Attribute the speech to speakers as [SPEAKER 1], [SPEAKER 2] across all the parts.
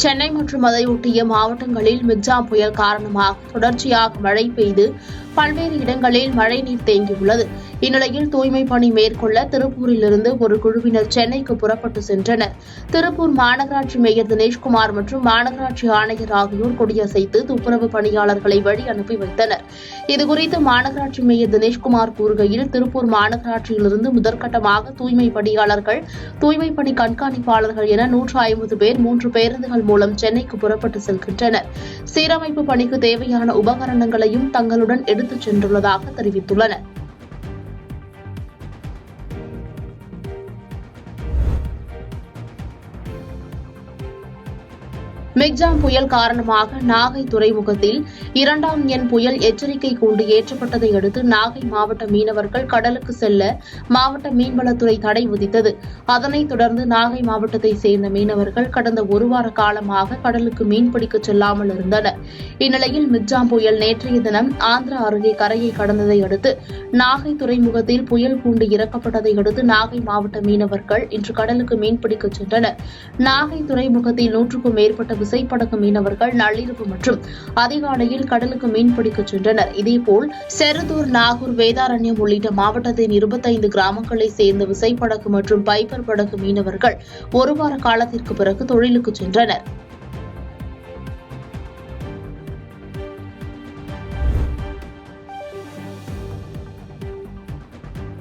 [SPEAKER 1] சென்னை மற்றும் அதையொட்டிய மாவட்டங்களில் மிக்ஜாம் புயல் காரணமாக தொடர்ச்சியாக மழை பெய்து பல்வேறு இடங்களில் மழைநீர் தேங்கியுள்ளது. இந்நிலையில் தூய்மை பணி மேற்கொள்ள திருப்பூரிலிருந்து ஒரு குழுவினர் சென்னைக்கு புறப்பட்டு சென்றனர். திருப்பூர் மாநகராட்சி மேயர் தினேஷ்குமார் மற்றும் மாநகராட்சி ஆணையர் ஆகியோர் கொடியசைத்து துப்புரவு பணியாளர்களை வழி அனுப்பி வைத்தனர். இதுகுறித்து மாநகராட்சி மேயர் தினேஷ்குமார் கூறுகையில், திருப்பூர் மாநகராட்சியிலிருந்து முதற்கட்டமாக தூய்மை பணியாளர்கள், தூய்மை பணி கண்காணிப்பாளர்கள் என 150 பேர் 3 பேருந்துகள் மூலம் சென்னைக்கு புறப்பட்டு செல்கின்றனர். சீரமைப்பு பணிக்கு தேவையான உபகரணங்களையும் தங்களுடன் எடுத்துச் சென்றுள்ளதாக தெரிவித்துள்ளனர். மிக்ஜாம் புயல் காரணமாக நாகை துறைமுகத்தில் 2ஆம் எண் புயல் எச்சரிக்கை கூண்டு ஏற்றப்பட்டதை அடுத்து நாகை மாவட்ட மீனவர்கள் கடலுக்கு செல்ல மாவட்ட மீன்வளத்துறை தடை விதித்தது. அதனைத் தொடர்ந்து நாகை மாவட்டத்தைச் சேர்ந்த மீனவர்கள் கடந்த ஒரு வார காலமாக கடலுக்கு மீன்பிடிக்க செல்லாமல் இருந்தனர். இந்நிலையில் மிக்ஜாம் புயல் நேற்றைய தினம் ஆந்திரா அருகே கரையை கடந்ததை அடுத்து நாகை துறைமுகத்தில் புயல் கூண்டு இறக்கப்பட்டதை அடுத்து நாகை மாவட்ட மீனவர்கள் இன்று கடலுக்கு மீன்பிடிக்க சென்றனர். நாகை துறைமுகத்தில் 100க்கும் மேற்பட்ட விசைப்படகு மீனவர்கள் நள்ளிரவு மற்றும் அதிகாலையில் கடலுக்கு மீன்பிடிக்க சென்றனர். இதேபோல் செருதூர், நாகூர், வேதாரண்யம் உள்ளிட்ட மாவட்டத்தின் 25 கிராமங்களைச் சேர்ந்த விசைப்படகு மற்றும் பைபர் படகு மீனவர்கள் ஒரு வார காலத்திற்கு பிறகு தொழிலுக்கு சென்றனர்.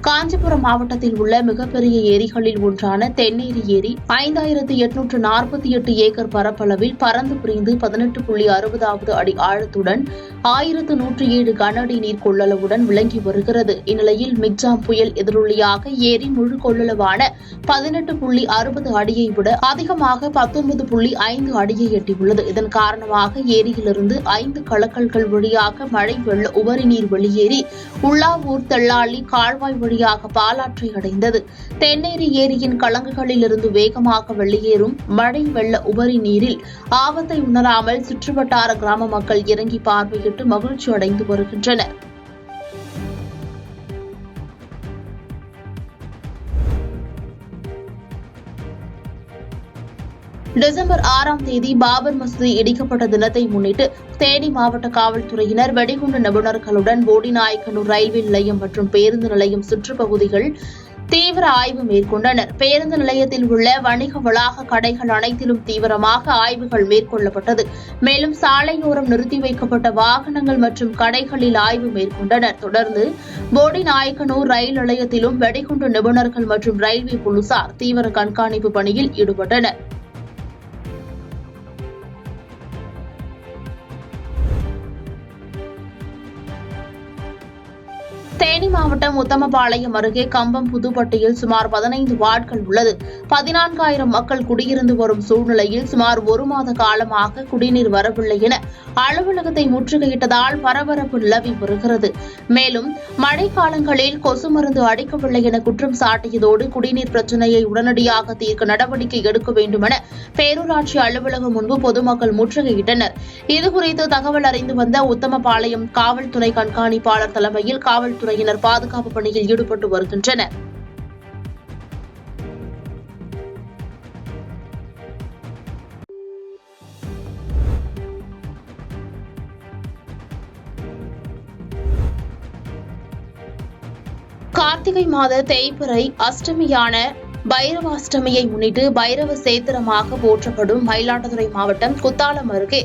[SPEAKER 1] காஞ்சிபுரம் மாவட்டத்தில் உள்ள மிகப்பெரிய ஏரிகளில் ஒன்றான தென்னேரி ஏரி 5848 ஏக்கர் பரப்பளவில் பரந்து பிரிந்து 18.60 அடி ஆழத்துடன் 1107 கன அடி நீர் கொள்ளளவுடன் விளங்கி வருகிறது. இந்நிலையில் மிக்ஜாம் புயல் எதிரொலியாக ஏரி முழு கொள்ளளவான 18.60 அடியை விட அதிகமாக 19.5 அடியை எட்டியுள்ளது. இதன் காரணமாக ஏரியிலிருந்து 5 களக்கல்கள் வழியாக மழை வெள்ள உபரி நீர் வெளியேறி உள்ளாவூர், தெள்ளாளி கால்வாய் வழியாக பாலாற்றை அடைந்தது. தென்னேரி ஏரியின் கலங்குகளிலிருந்து வேகமாக வெளியேறும் மழை வெள்ள உபரி நீரில் ஆபத்தை உணராமல் சுற்றுவட்டார கிராம மக்கள் இறங்கி பார்வையிட்டு மகிழ்ச்சி அடைந்து வருகின்றனர். டிசம்பர் 6ஆம் தேதி பாபர் மசூதி இடிக்கப்பட்ட தினத்தை முன்னிட்டு தேனி மாவட்ட காவல்துறையினர் வெடிகுண்டு நிபுணர்களுடன் போடிநாயக்கனூர் ரயில்வே நிலையம் மற்றும் பேருந்து நிலையம் சுற்றுப்பகுதிகள் தீவிர ஆய்வு மேற்கொண்டனர். பேருந்து நிலையத்தில் உள்ள வணிக வளாக கடைகள் அனைத்திலும் தீவிரமாக ஆய்வுகள் மேற்கொள்ளப்பட்டது. மேலும் சாலையோரம் நிறுத்தி வைக்கப்பட்ட வாகனங்கள் மற்றும் கடைகளில் ஆய்வு மேற்கொண்டனர். தொடர்ந்து போடிநாயக்கனூர் ரயில் நிலையத்திலும் வெடிகுண்டு நிபுணர்கள் மற்றும் ரயில்வே போலீசார் தீவிர கண்காணிப்பு பணியில் ஈடுபட்டனர். தேனி மாவட்டம் உத்தமபாளையம் அருகே கம்பம் புதுப்பட்டியில் சுமார் 15 வார்டுகள் உள்ளது. 14,000 மக்கள் குடியிருந்து வரும் சூழ்நிலையில் சுமார் ஒரு மாத காலமாக குடிநீர் வரவில்லை என அலுவலகத்தை முற்றுகையிட்டதால் பரபரப்பு நிலவி வருகிறது. மேலும் மழைக்காலங்களில் கொசு மருந்து அடிக்கவில்லை என குற்றம் சாட்டியதோடு குடிநீர் பிரச்சினையை உடனடியாக தீர்க்க நடவடிக்கை எடுக்க வேண்டும் என பேரூராட்சி அலுவலகம் முன்பு பொதுமக்கள் முற்றுகையிட்டனர். இதுகுறித்து தகவல் அறிந்து வந்த உத்தமபாளையம் காவல்துறை கண்காணிப்பாளர் தலைமையில் காவல்துறையினர் பாதுகாப்பு பணியில் ஈடுபட்டு வருகின்றனர். கார்த்திகை மாத தேய்பிறை அஷ்டமியான பைரவாஷ்டமியை முன்னிட்டு பைரவ சேத்திரமாக போற்றப்படும் மயிலாடுதுறை மாவட்டம் குத்தாலம் அருகே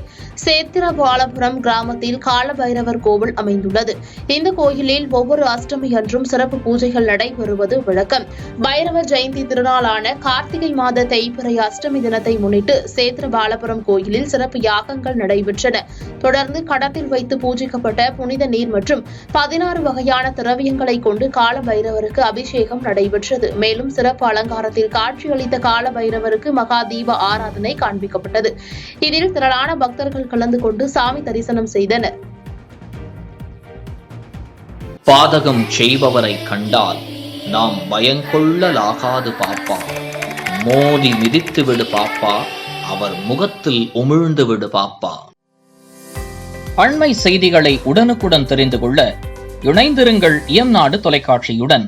[SPEAKER 1] சேத்திரபாலபுரம் கிராமத்தில் காலபைரவர் கோவில் அமைந்துள்ளது. இந்த கோயிலில் ஒவ்வொரு அஷ்டமி அன்றும் சிறப்பு பூஜைகள் நடைபெறுவது வழக்கம். பைரவர் ஜெயந்தி திருநாளான கார்த்திகை மாத தேய்பிறை அஷ்டமி தினத்தை முன்னிட்டு சேத்திரபாலபுரம் கோயிலில் சிறப்பு யாகங்கள் நடைபெற்றன. தொடர்ந்து கடத்தில் வைத்து பூஜிக்கப்பட்ட புனித நீர் மற்றும் 16 வகையான திரவியங்களை கொண்டு காலபைரவருக்கு அபிஷேகம் நடைபெற்றது. மேலும் சிறப்பு அலங்காரத்தில் காட்சியளித்த காலபைரவருக்கு மகா தீப ஆராதனை காண்பிக்கப்பட்டது. இதில் திரளான பக்தர்கள் கலந்து கொண்டு சாமி தரிசனம் செய்தனர்.
[SPEAKER 2] பாதகம் செய்பவரை கண்டால் நாம் பயங்கொள்ளலாகாது பாப்பா, மோதி மிதித்து விடு பாப்பா, அவர் முகத்தில் உமிழ்ந்து விடு பாப்பா. அண்மை செய்திகளை உடனுக்குடன் தெரிந்து கொள்ள இணைந்திருங்கள் இயம்நாடு தொலைக்காட்சியுடன்.